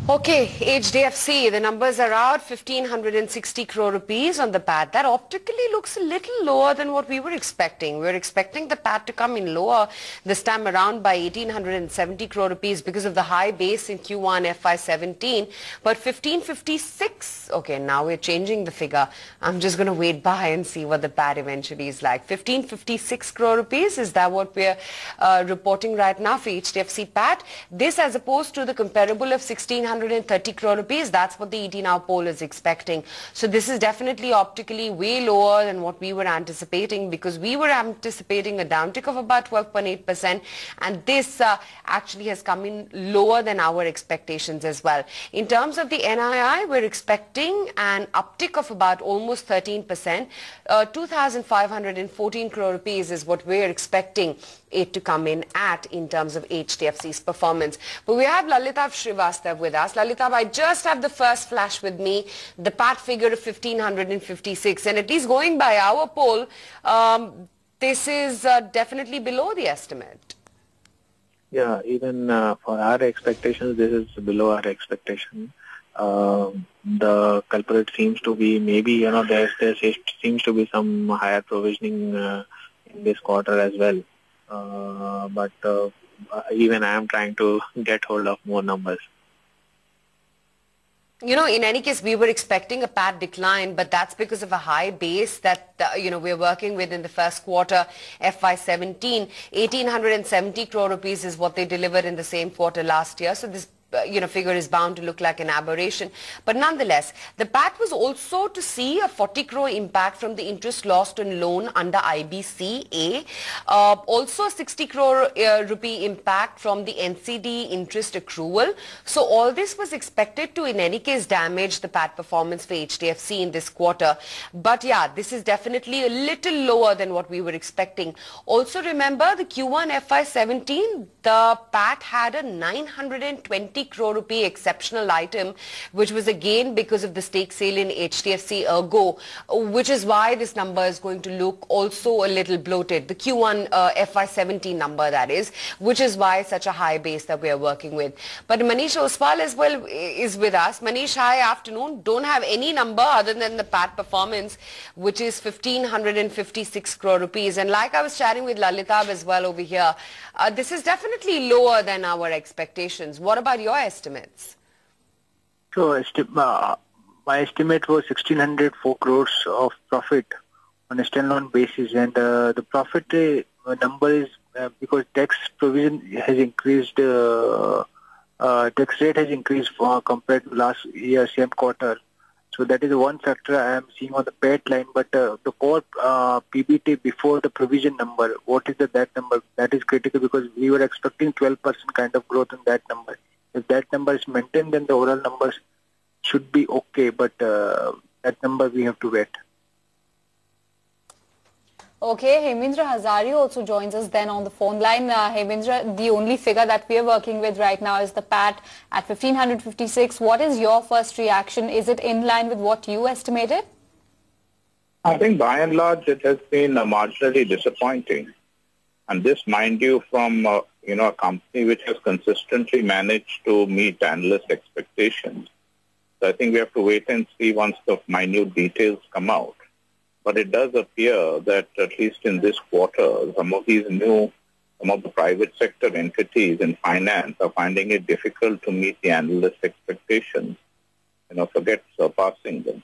Okay, HDFC, the numbers are out, 1,560 crore rupees on the PAT. That optically looks a little lower than what we were expecting. We were expecting the PAT to come in lower this time around by 1,870 crore rupees because of the high base in Q1 FY17. But 1,556, okay, now we're changing the figure. I'm just going to wait by and see what the PAT eventually is like. 1,556 crore rupees, is that what we're reporting right now for HDFC PAT? This as opposed to the comparable of 1,630 crore rupees. That's what the ET Now poll is expecting. So this is definitely optically way lower than what we were anticipating, because we were anticipating a downtick of about 12.8%, and this actually has come in lower than our expectations as well. In terms of the NII, we're expecting an uptick of about almost 13%. 2,514 crore rupees is what we're expecting it to come in terms of HDFC's performance. But we have Lalita Srivastav with us. Lalita, I just have the first flash with me, the PAT figure of 1,556, and at least going by our poll, this is definitely below the estimate. Yeah, even for our expectations, this is below our expectation. The culprit seems to be maybe, there seems to be some higher provisioning in this quarter as well. But even I am trying to get hold of more numbers. In any case, we were expecting a PAT decline, but that's because of a high base that, we're working with in the first quarter FY17. 1,870 crore rupees is what they delivered in the same quarter last year. So this figure is bound to look like an aberration. But nonetheless, the PAT was also to see a 40 crore impact from the interest lost on loan under IBCA. Also 60 crore rupee impact from the NCD interest accrual. So all this was expected to in any case damage the PAT performance for HDFC in this quarter. But yeah, this is definitely a little lower than what we were expecting. Also remember the Q1 FY17, the PAT had a 920 crore rupee exceptional item, which was again because of the stake sale in HDFC Ergo, which is why this number is going to look also a little bloated. The Q1 FY17 number, that is, which is why such a high base that we are working with. But Manish Oswal as well is with us. Manish, hi, afternoon. Don't have any number other than the PAT performance, which is 1,556 crore rupees. And like I was chatting with Lalitab as well over here, this is definitely lower than our expectations. What about your estimates? So my estimate was 1,604 crores of profit on a standalone basis, and the profit number is because tax provision has increased, tax rate has increased compared to last year same quarter. So that is one factor I am seeing on the PAT line. But the core PBT before the provision number, what is that number? That is critical because we were expecting 12% kind of growth in that number. If that number is maintained, then the overall numbers should be okay. But that number we have to wait. Okay, Hemendra Hazari also joins us then on the phone line. Hemendra, the only figure that we are working with right now is the PAT at 1,556. What is your first reaction? Is it in line with what you estimated? I think by and large it has been marginally disappointing. And this, mind you, from a company which has consistently managed to meet analyst expectations. So I think we have to wait and see once the minute details come out. But it does appear that at least in this quarter, some of the private sector entities in finance are finding it difficult to meet the analyst expectations, forget surpassing them.